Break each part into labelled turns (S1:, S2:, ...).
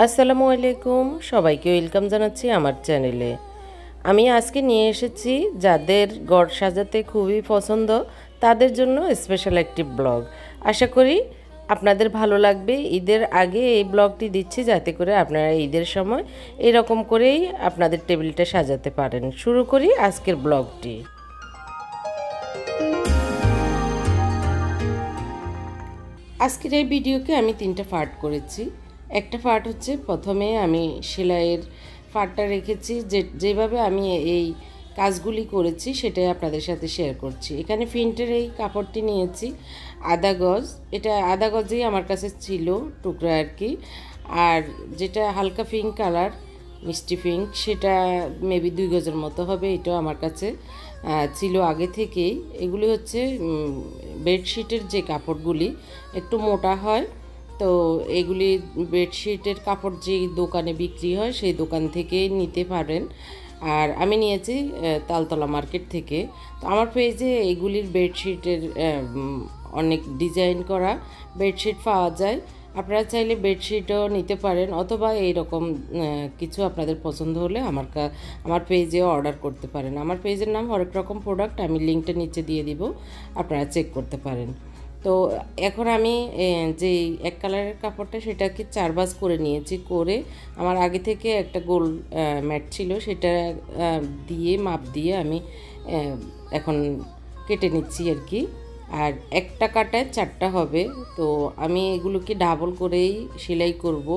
S1: আসসালামু আলাইকুম, সবাইকে ওয়েলকাম জানাচ্ছি আমার চ্যানেলে। আমি আজকে নিয়ে এসেছি যাদের ঘর সাজাতে খুবই পছন্দ তাদের জন্য স্পেশাল একটি ব্লগ। আশা করি আপনাদের ভালো লাগবে। ঈদের আগে এই ব্লগটি দিচ্ছি যাতে করে আপনারা ঈদের সময় এরকম করেই আপনাদের টেবিলটা সাজাতে পারেন। শুরু করি আজকের ব্লগটি। আজকের এই ভিডিওকে আমি 3টা পার্ট করেছি। একটা পার্ট হচ্ছে প্রথমে আমি সেলাইয়ের পার্টটা রেখেছি, যেভাবে আমি এই কাজগুলি করেছি সেটাই আপনাদের সাথে শেয়ার করছি। এখানে প্রিন্টের এই কাপড়টি নিয়েছি আধা গজ, এটা আধা গজেই আমার কাছে ছিল টুকরা আর কি। আর যেটা হালকা পিঙ্ক কালার, মিষ্টি পিঙ্ক, সেটা মেবি 2 গজের মতো হবে। এটাও আমার কাছে ছিল আগে থেকেই। এগুলি হচ্ছে বেডশিটের যে কাপড়গুলি একটু মোটা হয়, তো এগুলি বেডশিটের কাপড় যে দোকানে বিক্রি হয় সেই দোকান থেকে নিতে পারেন। আর আমি নিয়েছি তালতলা মার্কেট থেকে। তো আমার পেজে এগুলির বেডশিটের অনেক ডিজাইন করা বেডশিট পাওয়া যায়। আপনারা চাইলে বেডশিটও নিতে পারেন, অথবা এইরকম কিছু আপনাদের পছন্দ হলে আমার পেজেও অর্ডার করতে পারেন। আমার পেজের নাম হরেক রকম প্রোডাক্ট, আমি লিঙ্কটা নিচে দিয়ে দিব, আপনারা চেক করতে পারেন। তো এখন আমি যে এক কালারের কাপড়টা সেটাকে 4 ভাঁজ করে নিয়েছি। করে আমার আগে থেকে একটা গোল ম্যাট ছিল, সেটা দিয়ে মাপ দিয়ে আমি এখন কেটে নিচ্ছি আর কি। আর একটা কাটায় 4টা হবে। তো আমি এগুলোকে ডাবল করেই সেলাই করব,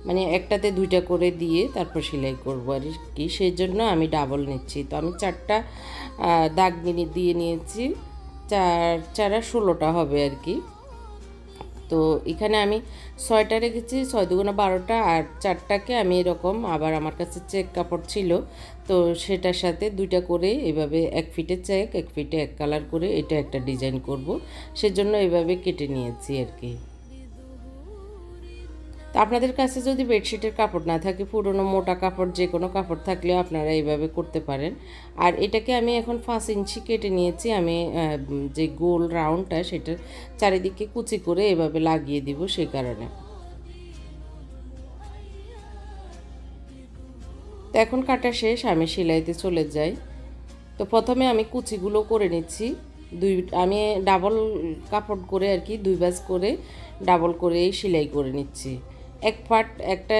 S1: মানে একটাতে 2টা করে দিয়ে তারপর সেলাই করব আর কি, সেই জন্য আমি ডাবল নিচ্ছি। তো আমি 4টা দাগ দিয়ে নিয়েছি, 4 16টা হবে আর কি। তো এখানে আমি 6টা রেখেছি, 6 দুগুণা 12টা, আর 4টাকে আমি এরকম আবার আমার কাছে চেক কাপড় ছিল, তো সেটার সাথে 2টা করে এভাবে 1 ফিটে চেক 1 ফিটে 1 কালার করে এটা একটা ডিজাইন করব, সেজন্য এভাবে কেটে নিয়েছি আর কি। তো আপনাদের কাছে যদি বেডশিটের কাপড় না থাকে, পুরনো মোটা কাপড় যে কোনো কাপড় থাকলে আপনারা এইভাবে করতে পারেন। আর এটাকে আমি এখন 5 ইঞ্চি কেটে নিয়েছি। আমি যে গোল রাউন্ডটা সেটার চারিদিকে কুচি করে এভাবে লাগিয়ে দিব, সেই কারণে। তো এখন কাটা শেষ, আমি সেলাইতে চলে যাই। তো প্রথমে আমি কুচিগুলো করে নিচ্ছি। আমি ডাবল কাপড় করে আর কি 2 ভাঁজ করে ডাবল করে সেলাই করে নিচ্ছি। এক পার্ট একটা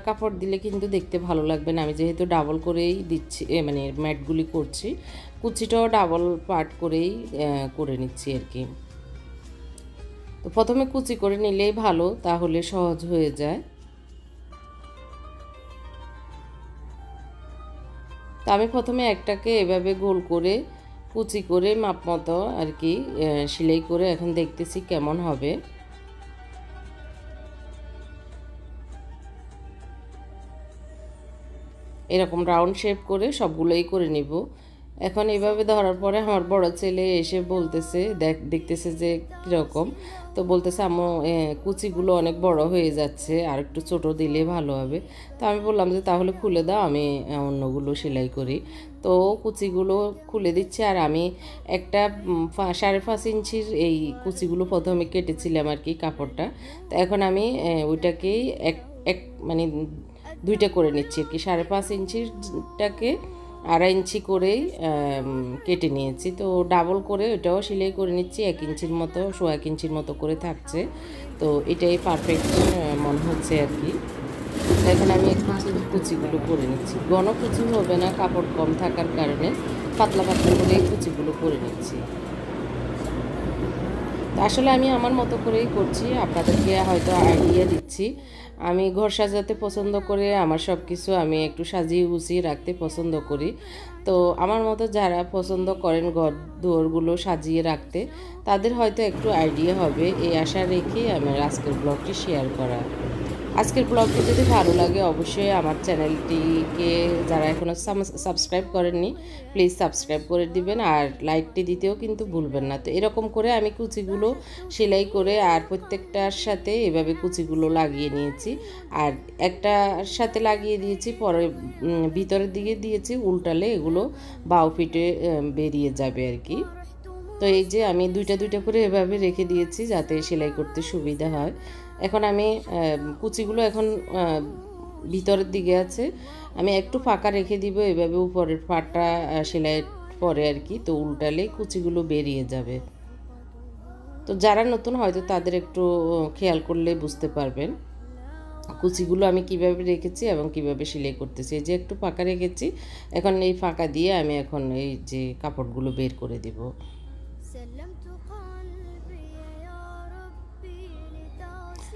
S1: কাপড় দিলে কিন্তু দেখতে ভালো লাগবে না, আমি যেহেতু ডাবল করেই দিচ্ছি, মানে ম্যাটগুলি করছি, কুচিটাও ডাবল পার্ট করেই করে নিচ্ছি আর কি। তো প্রথমে কুচি করে নিলেই ভালো, তাহলে সহজ হয়ে যায়। তো আমি প্রথমে একটাকে এভাবে গোল করে কুচি করে মাপ মতো আর কি সেলাই করে এখন দেখতেছি কেমন হবে। এরকম রাউন্ড শেপ করে সবগুলোই করে নিব। এখন এভাবে ধরার পরে আমার বড় ছেলে এসে বলতেছে, দেখতেছে যে কীরকম, তো বলতেছে আম্মু কুচিগুলো অনেক বড় হয়ে যাচ্ছে, আর একটু ছোট দিলে ভালো হবে। তো আমি বললাম যে তাহলে খুলে দাও, আমি অন্যগুলো সেলাই করি। তো কুচিগুলো খুলে দিচ্ছে, আর আমি একটা 5.5 ইঞ্চির এই কুচিগুলো প্রথমে কেটেছিলাম আর কি কাপড়টা। তো এখন আমি ওইটাকেই এক এক মানে 2টা করে নিচ্ছি আর কি। 5.5 ইঞ্চিটাকে 2.5 ইঞ্চি করেই কেটে নিয়েছি। তো ডাবল করে ওটাও সেলাই করে নিচ্ছি, 1 ইঞ্চির মতো 1.5 ইঞ্চির মতো করে থাকছে। তো এটাই পারফেক্ট মনে হচ্ছে আর কি। এখন আমি কুচিগুলো করে নিচ্ছি, ঘন কুচি হবে না কাপড় কম থাকার কারণে, পাতলা পাতলা করে কুচিগুলো করে নিচ্ছি। আসলে আমি আমার মতো করেই করছি, আপনাদেরকে হয়তো আইডিয়া দিচ্ছি। আমি ঘর সাজাতে পছন্দ করে আমার সব কিছু আমি একটু সাজিয়ে গুছিয়ে রাখতে পছন্দ করি। তো আমার মতো যারা পছন্দ করেন ঘর দুয়ারগুলো সাজিয়ে রাখতে, তাদের হয়তো একটু আইডিয়া হবে, এই আশা রেখেই আমার আজকের ব্লগটি শেয়ার করা। আজকের ব্লগটি যদি ভালো লাগে অবশ্যই আমার চ্যানেলটিকে যারা এখনও সাবস্ক্রাইব করেননি প্লিজ সাবস্ক্রাইব করে দিবেন, আর লাইকটি দিতেও কিন্তু ভুলবেন না। তো এরকম করে আমি কুচিগুলো সেলাই করে আর প্রত্যেকটার সাথে এভাবে কুচিগুলো লাগিয়ে নিয়েছি, আর একটার সাথে লাগিয়ে দিয়েছি, পরে ভিতরের দিকে দিয়েছি, উল্টালে এগুলো বাউ ফিটে বেরিয়ে যাবে আর কি। তো এই যে আমি 2টা করে এভাবে রেখে দিয়েছি যাতে সেলাই করতে সুবিধা হয়। এখন আমি কুচিগুলো এখন ভিতরের দিকে আছে, আমি একটু ফাঁকা রেখে দিব, এভাবে উপরের পাটটা সেলাইয়ের পরে আর কি, তো উল্টালে কুচিগুলো বেরিয়ে যাবে। তো যারা নতুন হয়তো তাদের একটু খেয়াল করলে বুঝতে পারবেন কুচিগুলো আমি কিভাবে রেখেছি এবং কিভাবে সেলাই করতেছি। এই যে একটু ফাঁকা রেখেছি, এখন এই ফাঁকা দিয়ে আমি এখন এই যে কাপড়গুলো বের করে দেব।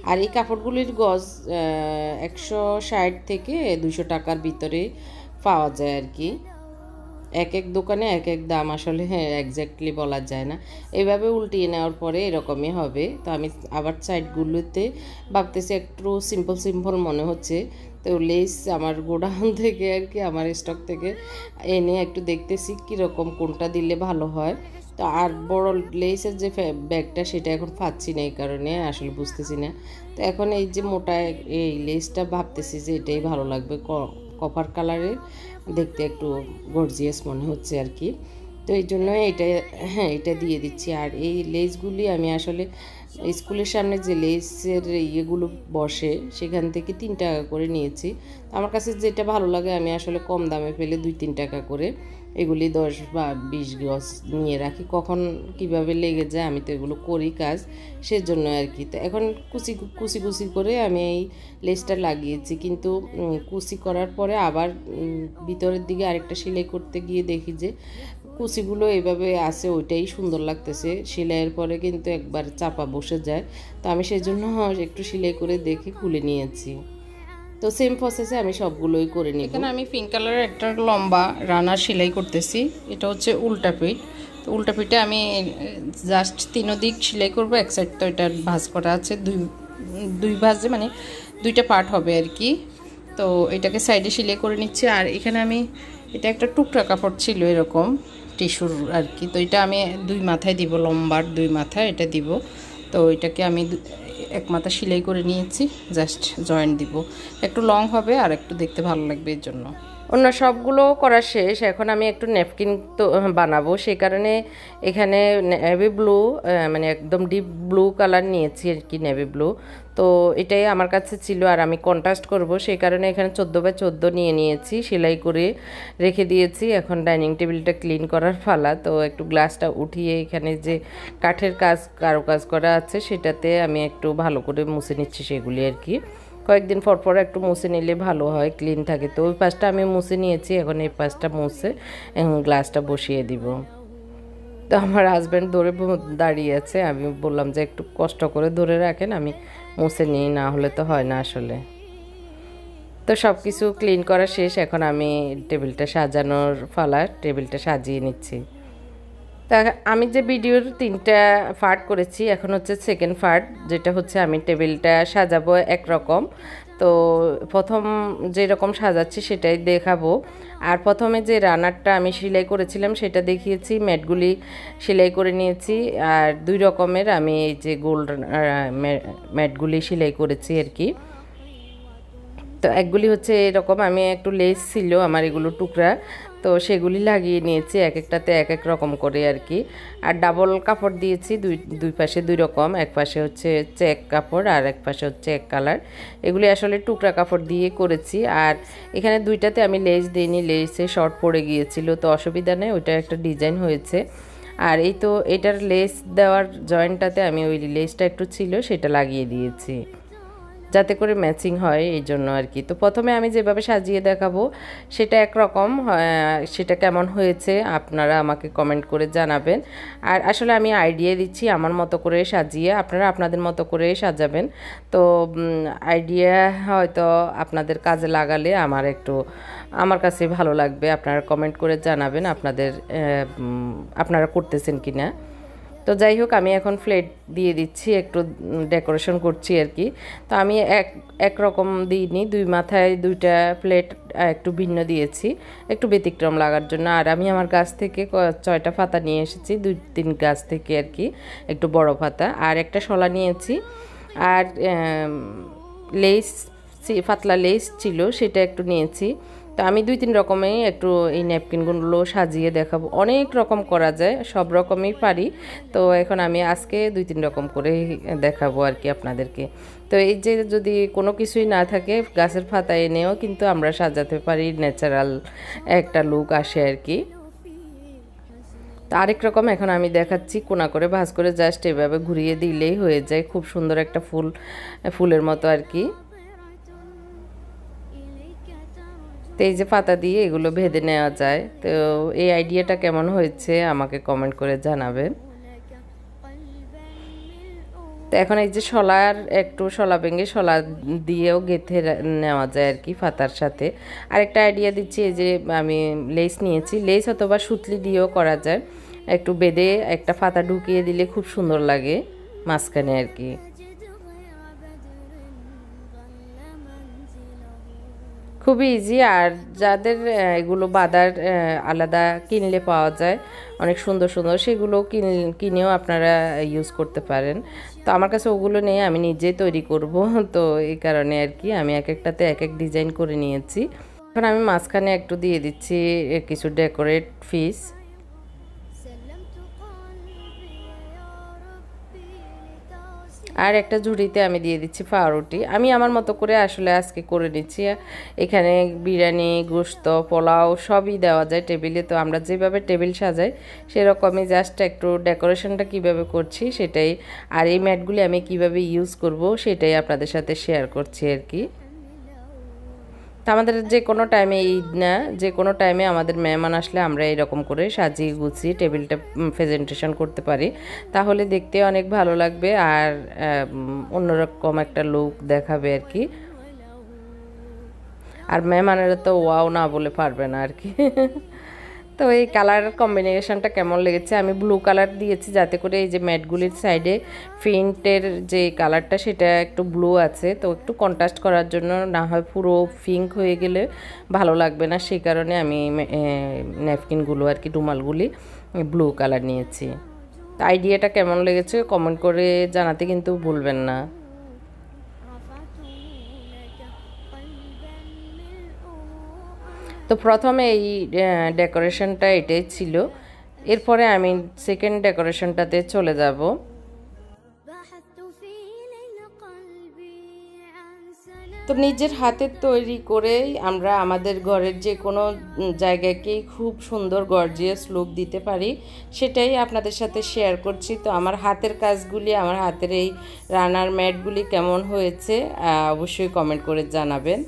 S1: আর এই কাপড়গুলির গজ 160 থেকে 200 টাকার ভিতরে পাওয়া যায় আর কি। এক এক দোকানে এক এক দাম, আসলে একজ্যাক্টলি বলা যায় না। এইভাবে উল্টিয়ে নেওয়ার পরে এরকমই হবে। তো আমি আবার সাইডগুলোতে ভাবতেছি একটু সিম্পল সিম্পল মনে হচ্ছে, তো লেস আমার গোডাউন থেকে আর কি, আমার স্টক থেকে এনে একটু দেখতেছি কীরকম কোনটা দিলে ভালো হয়। তো আর বড় লেসের যে ব্যাগটা সেটা এখন পাচ্ছি না, এই কারণে আসলে বুঝতেছি না। তো এখন এই যে মোটা এই লেসটা ভাবতেছি যে এটাই ভালো লাগবে, কপার কালারের, দেখতে একটু গর্জিয়াস মনে হচ্ছে আর কি। তো এই জন্য এটা দিয়ে দিচ্ছি। আর এই লেসগুলি আমি আসলে স্কুলের সামনে যে লেসের ইয়েগুলো বসে সেখান থেকে 3 টাকা করে নিয়েছি। আমার কাছে যেটা ভালো লাগে আমি আসলে কম দামে পেলে 2-3 টাকা করে এগুলি 10 বা 20 গজ নিয়ে রাখি, কখন কিভাবে লেগে যায়, আমি তো এগুলো করি কাজ, সেজন্য আর কি। তো এখন কুচি কুচি কুচি করে আমি এই লেসটা লাগিয়েছি, কিন্তু কুচি করার পরে আবার ভিতরের দিকে আরেকটা সেলাই করতে গিয়ে দেখি যে কুচিগুলো এইভাবে আছে, ওইটাই সুন্দর লাগতেছে। সেলাইয়ের পরে কিন্তু একবার চাপা বসে যায়, তো আমি সেই জন্য একটু সেলাই করে দেখে খুলে নিয়েছি। তো সেম প্রসেসে আমি সবগুলোই করে নিই।
S2: এখানে আমি পিঙ্ক কালারের একটা লম্বা রানার সেলাই করতেছি, এটা হচ্ছে উল্টা পিঠ। তো উল্টা পিঠে আমি জাস্ট 3 দিক সেলাই করব। এক সাইড তো এটা ভাঁজ করা আছে, দুই ভাঁজে মানে 2টা পার্ট হবে আর কি। তো এটাকে সাইডে সেলাই করে নিচ্ছি। আর এখানে আমি এটা একটা টুকরা কাপড় ছিল এরকম টিস্যুর আর কি, তো এটা আমি 2 মাথায় দিব, লম্বার 2 মাথায় এটা দিব। তো এটাকে আমি এক মাথা সেলাই করে নিয়েছি, জাস্ট জয়েন্ট দিব, একটু লং হবে আর একটু দেখতে ভালো লাগবে এর জন্য।
S1: অন্য সবগুলো করা শেষ, এখন আমি একটু ন্যাপকিন তো বানাবো, সেই কারণে এখানে নেভি ব্লু, মানে একদম ডিপ ব্লু কালার নিয়েছি আর কি, নেভি ব্লু। তো এটাই আমার কাছে ছিল, আর আমি কন্ট্রাস্ট করব সেই কারণে এখানে 14x14 নিয়ে নিয়েছি, সেলাই করে রেখে দিয়েছি। এখন ডাইনিং টেবিলটা ক্লিন করার পালা। তো একটু গ্লাসটা উঠিয়ে এখানে যে কাঠের কাজ করা আছে সেটাতে আমি একটু ভালো করে মুছে নিচ্ছি সেগুলি আর কি। কয়েকদিন পর পর একটু মুছে নিলে ভালো হয়, ক্লিন থাকে। তো ওই পাশটা আমি মুছে নিয়েছি, এখন এই পাশটা মুছে গ্লাসটা বসিয়ে দিব। তো আমার হাজব্যান্ড ধরে দাঁড়িয়ে আছে, আমি বললাম যে একটু কষ্ট করে ধরে রাখেন, আমি মুছে নিই, না হলে তো হয় না আসলে। তো সব কিছু ক্লিন করা শেষ, এখন আমি টেবিলটা সাজানোর পালা, টেবিলটা সাজিয়ে নিচ্ছি। তা আমি যে ভিডিওর 3টা পার্ট করেছি, এখন হচ্ছে সেকেন্ড পার্ট, যেটা হচ্ছে আমি টেবিলটা সাজাবো একরকম। তো প্রথম যেরকম সাজাচ্ছি সেটাই দেখাবো। আর প্রথমে যে রানারটা আমি সেলাই করেছিলাম সেটা দেখিয়েছি, ম্যাটগুলি সেলাই করে নিয়েছি। আর 2 রকমের আমি এই যে গোল্ড ম্যাটগুলি সেলাই করেছি আর কি। তো একগুলি হচ্ছে এরকম, আমি একটু লেস ছিল আমার এগুলো টুকরা, তো সেগুলি লাগিয়ে নিয়েছি এক একটাতে এক এক রকম করে আর কি। আর ডাবল কাপড় দিয়েছি, দুই পাশে 2 রকম, এক পাশে হচ্ছে চেক কাপড় আর এক পাশে হচ্ছে এক কালার। এগুলি আসলে টুকরা কাপড় দিয়ে করেছি। আর এখানে 2টাতে আমি লেস দিইনি, লেসে শর্ট পড়ে গিয়েছিল, তো অসুবিধা নেই, ওইটা একটা ডিজাইন হয়েছে। আর এই তো এটার লেস দেওয়ার জয়েন্টটাতে আমি ওই লেসটা একটু ছিল সেটা লাগিয়ে দিয়েছি, যাতে করে ম্যাচিং হয় এই জন্য আর কি। তো প্রথমে আমি যেভাবে সাজিয়ে দেখাবো সেটা একরকম, সেটা কেমন হয়েছে আপনারা আমাকে কমেন্ট করে জানাবেন। আর আসলে আমি আইডিয়া দিচ্ছি আমার মতো করে সাজিয়ে, আপনারা আপনাদের মতো করে সাজাবেন। তো আইডিয়া হয়তো আপনাদের কাজে লাগালে আমার কাছে ভালো লাগবে, আপনারা কমেন্ট করে জানাবেন আপনারা করতেছেন কি না। তো যাই হোক, আমি এখন ফ্লেট দিয়ে দিচ্ছি, একটু ডেকোরেশন করছি আর কি। তো আমি একরকম দিইনি, 2 মাথায় 2টা প্লেট একটু ভিন্ন দিয়েছি, একটু ব্যতিক্রম লাগার জন্য। আর আমি আমার গাছ থেকে 6টা পাতা নিয়ে এসেছি, 2-3 গাছ থেকে আর কি, একটু বড় পাতা। আর একটা শলা নিয়েছি, আর লেস পাতলা লেস ছিল সেটা একটু নিয়েছি। তো আমি 2-3 রকমেই একটু এই ন্যাপকিনগুলো সাজিয়ে দেখাবো। অনেক রকম করা যায়, সব রকমই পারি। তো এখন আমি আজকে 2-3 রকম করে দেখাবো আর কি আপনাদেরকে। তো এই যে যদি কোনো কিছুই না থাকে গাছের পাতা এনেও কিন্তু আমরা সাজাতে পারি, ন্যাচারাল একটা লুক আসে আর কি। তো আরেক রকম এখন আমি দেখাচ্ছি, কোনা করে ভাঁজ করে জাস্ট এভাবে ঘুরিয়ে দিলেই হয়ে যায় খুব সুন্দর একটা ফুলের মতো আর কি। তো এই যে পাতা দিয়ে এগুলো বেঁধে নেওয়া যায়। তো এই আইডিয়াটা কেমন হয়েছে আমাকে কমেন্ট করে জানাবেন। তো এখন এই যে শলা ভেঙে শলা দিয়েও গেঁথে নেওয়া যায় আর কি পাতার সাথে। আরেকটা আইডিয়া দিচ্ছি, এই যে আমি লেস নিয়েছি, লেস অথবা সুতলি দিয়েও করা যায়। একটু বেঁধে একটা পাতা ঢুকিয়ে দিলে খুব সুন্দর লাগে মাঝখানে আর কি। খুবই ইজি। আর যাদের এগুলো বাঁধার আলাদা কিনলে পাওয়া যায় অনেক সুন্দর সুন্দর, সেগুলো কিনেও আপনারা ইউজ করতে পারেন। তো আমার কাছে ওগুলো নেই, আমি নিজেই তৈরি করব। তো এই কারণে আর কি আমি এক একটাতে এক এক ডিজাইন করে নিয়েছি। এখন আমি মাঝখানে একটু দিয়ে দিচ্ছি কিছু ডেকোরেট পিস। আর একটা ঝুড়িতে আমি দিয়ে দিচ্ছি পাউরুটি। আমি আমার মতো করে আসলে আজকে করে নিচ্ছি। এখানে বিরিয়ানি, গোশত, পোলাও সবই দেওয়া যায় টেবিলে। তো আমরা যেভাবে টেবিল সাজাই সেরকমই জাস্ট একটু ডেকোরেশনটা কিভাবে করছি সেটাই, আর এই ম্যাটগুলি আমি কিভাবে ইউজ করব সেটাই আপনাদের সাথে শেয়ার করছি আর কি। তো আমাদের যে কোনো টাইমে, ঈদ না যে কোনো টাইমে আমাদের মেহমান আসলে আমরা এরকম করে সাজিয়ে গুছিয়ে টেবিলটা প্রেজেন্টেশন করতে পারি, তাহলে দেখতে অনেক ভালো লাগবে আর অন্যরকম একটা লুক দেখাবে আর কি। আর মেহমানেরা তো ওয়াও না বলে পারবে না আর কি। তো এই কালার কম্বিনেশনটা কেমন লেগেছে, আমি ব্লু কালার দিয়েছি যাতে করে এই যে ম্যাটগুলির সাইডে প্রিন্টের যে কালারটা সেটা একটু ব্লু আছে, তো একটু কন্ট্রাস্ট করার জন্য, না হয় পুরো পিঙ্ক হয়ে গেলে ভালো লাগবে না, সেই কারণে আমি ন্যাপকিনগুলো আর কি রুমালগুলি ব্লু কালার নিয়েছি। তো আইডিয়াটা কেমন লেগেছে কমেন্ট করে জানাতে কিন্তু ভুলবেন না। তো প্রথমে এই ডেকোরেশনটা এটাই ছিল, এরপরে আমি সেকেন্ড ডেকোরেশনটাতে চলে যাব। তো নিজের হাতের তৈরি করেই আমরা আমাদের ঘরের যে কোনো জায়গাকেই খুব সুন্দর গর্জিয়াস লুক দিতে পারি, সেটাই আপনাদের সাথে শেয়ার করছি। তো আমার হাতের কাজগুলি, আমার হাতের এই রানার ম্যাটগুলি কেমন হয়েছে অবশ্যই কমেন্ট করে জানাবেন।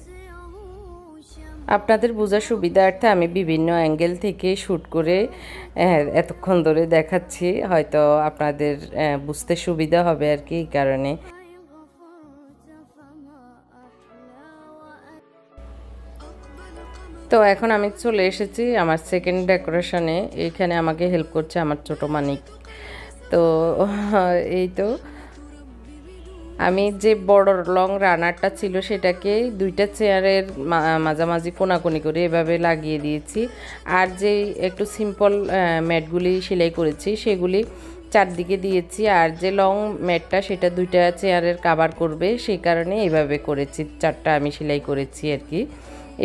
S1: আপনাদের বোঝার সুবিধার্থে আমি বিভিন্ন অ্যাঙ্গেল থেকে শ্যুট করে এতক্ষণ ধরে দেখাচ্ছি, হয়তো আপনাদের বুঝতে সুবিধা হবে আর কি, এই কারণে। তো এখন আমি চলে এসেছি আমার সেকেন্ড ডেকোরেশনে। এখানে আমাকে হেল্প করছে আমার ছোট মানিক। তো এই তো আমি যে বড় লং রানারটা ছিল সেটাকে দুইটা চেয়ারের মাঝামাঝি কোনাকুনি করে এভাবে লাগিয়ে দিয়েছি। আর যে একটু সিম্পল ম্যাটগুলি সেলাই করেছি সেগুলি চারদিকে দিয়েছি। আর যে লং ম্যাটটা সেটা দুইটা চেয়ারের কাভার করবে, সেই কারণে এইভাবে করেছি, চারটা আমি সেলাই করেছি আর কি,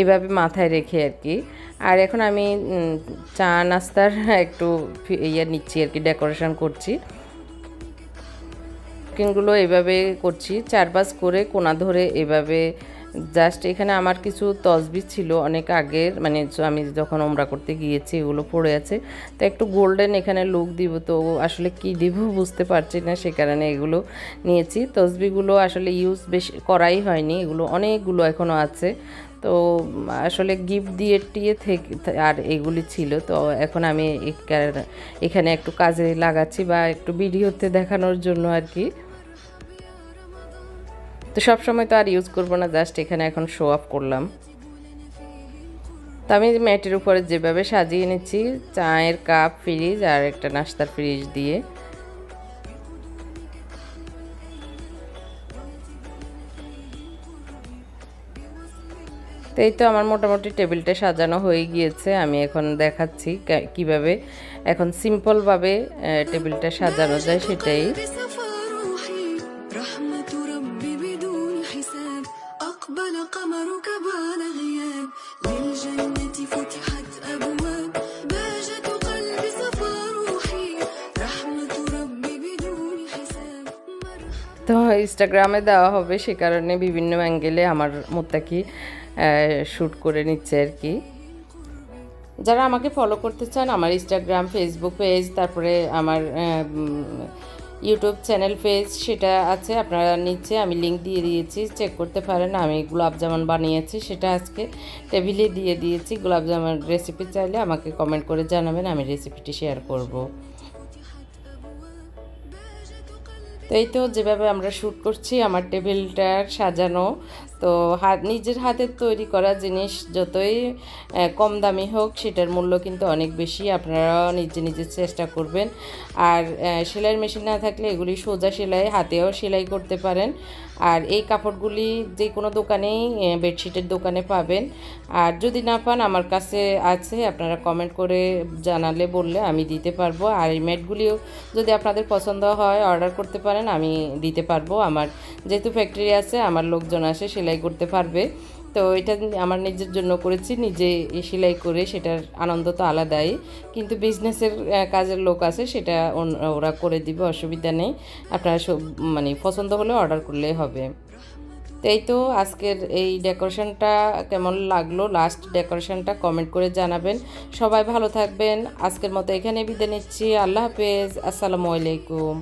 S1: এইভাবে মাথায় রেখে আর কি। আর এখন আমি চা নাস্তার একটু নিচ্ছি আর কি, ডেকোরেশন করছি। ন্যাপকিনগুলো এভাবে করছি, চারপাশ করে কোনা ধরে এভাবে জাস্ট। এখানে আমার কিছু তসবিহ ছিল অনেক আগের, মানে আমি যখন ওমরা করতে গিয়েছি এগুলো পড়ে আছে, তো একটু গোল্ডেন এখানে লুক দিব, তো আসলে কি দিব বুঝতে পারছি না, সে কারণে এগুলো নিয়েছি। তসবিহগুলো আসলে ইউজ বেশি করাই হয়নি, এগুলো অনেকগুলো এখনও আছে। তো আসলে গিফট দিয়ে থেকে আর এগুলি ছিল, তো এখন আমি এখানে একটু কাজে লাগাচ্ছি বা একটু ভিডিওতে দেখানোর জন্য আর কি। তো সবসময় তো আর ইউজ করবো না, জাস্ট এখানে এখন শো অফ করলাম। তো আমি ম্যাটের উপরে যেভাবে সাজিয়ে নিচ্ছি, চায়ের কাপ, ফ্রিজ আর একটা নাস্তার ফ্রিজ দিয়ে। তো এই তো আমার মোটামুটি টেবিলটা সাজানো হয়ে গিয়েছে। আমি এখন দেখাচ্ছি কিভাবে এখন সিম্পলভাবে টেবিলটা সাজানো যায় সেটাই।
S3: طال قمرك بان غياب للجنة فتحت أبواب بهجة قلبي صفى روحي رحمة ربي بدون حساب
S2: তো ইনস্টাগ্রামে দেওয়া হবে, সে কারণে বিভিন্ন অ্যাঙ্গেলে আমার মোত্তাকি শ্যুট করে নিচ্ছে আর কি।
S1: যারা আমাকে ফলো করতে চান, আমার ইনস্টাগ্রাম, ফেসবুক পেজ, তারপরে আমার ইউটিউব চ্যানেল পেজ সেটা আছে, আপনারা নিচে আমি লিংক দিয়ে দিয়েছি, চেক করতে পারেন। আমি গোলাপ জামুন বানিয়েছি, সেটা আজকে টেবিলে দিয়ে দিয়েছি। গোলাপ জামুন রেসিপি চাইলে আমাকে কমেন্ট করে জানাবেন, আমি রেসিপিটি শেয়ার করব। তো এই তো যেভাবে আমরা শ্যুট করছি, আমার টেবিলটার সাজানো, তো নিজের হাতের তৈরি করা জিনিস যতই কম দামি হোক সেটার মূল্য কিন্তু অনেক বেশি। আপনারা নিজে চেষ্টা করবেন। আর সেলাইয়ের মেশিন না থাকলে এগুলি সোজা সেলাই, হাতেও সেলাই করতে পারেন। আর এই কাপড়গুলি যে কোনো দোকানেই, বেডশিটের দোকানে পাবেন। আর যদি না পান, আমার কাছে আছে, আপনারা কমেন্ট করে জানালে বললে আমি দিতে পারবো। আর এই ম্যাটগুলিও যদি আপনাদের পছন্দ হয় অর্ডার করতে পারেন, আমি দিতে পারবো। আমার যেহেতু ফ্যাক্টরি আছে, আমার লোকজন আসে সেলাই করতে পারবে। তো এটা আমার নিজের জন্য করেছি, নিজে সেলাই করে, সেটার আনন্দ তো আলাদাই। কিন্তু বিজনেসের কাজের লোক আছে, সেটা ওরা করে দিবে, অসুবিধা নেই। আপনারা সব মানে পছন্দ হলে অর্ডার করলেই হবে। তো এই তো আজকের এই ডেকোরেশনটা কেমন লাগলো, লাস্ট ডেকোরেশনটা কমেন্ট করে জানাবেন। সবাই ভালো থাকবেন। আজকের মতো এখানে বিদায় নিচ্ছি। আল্লাহ হাফেজ, আসসালামু আলাইকুম।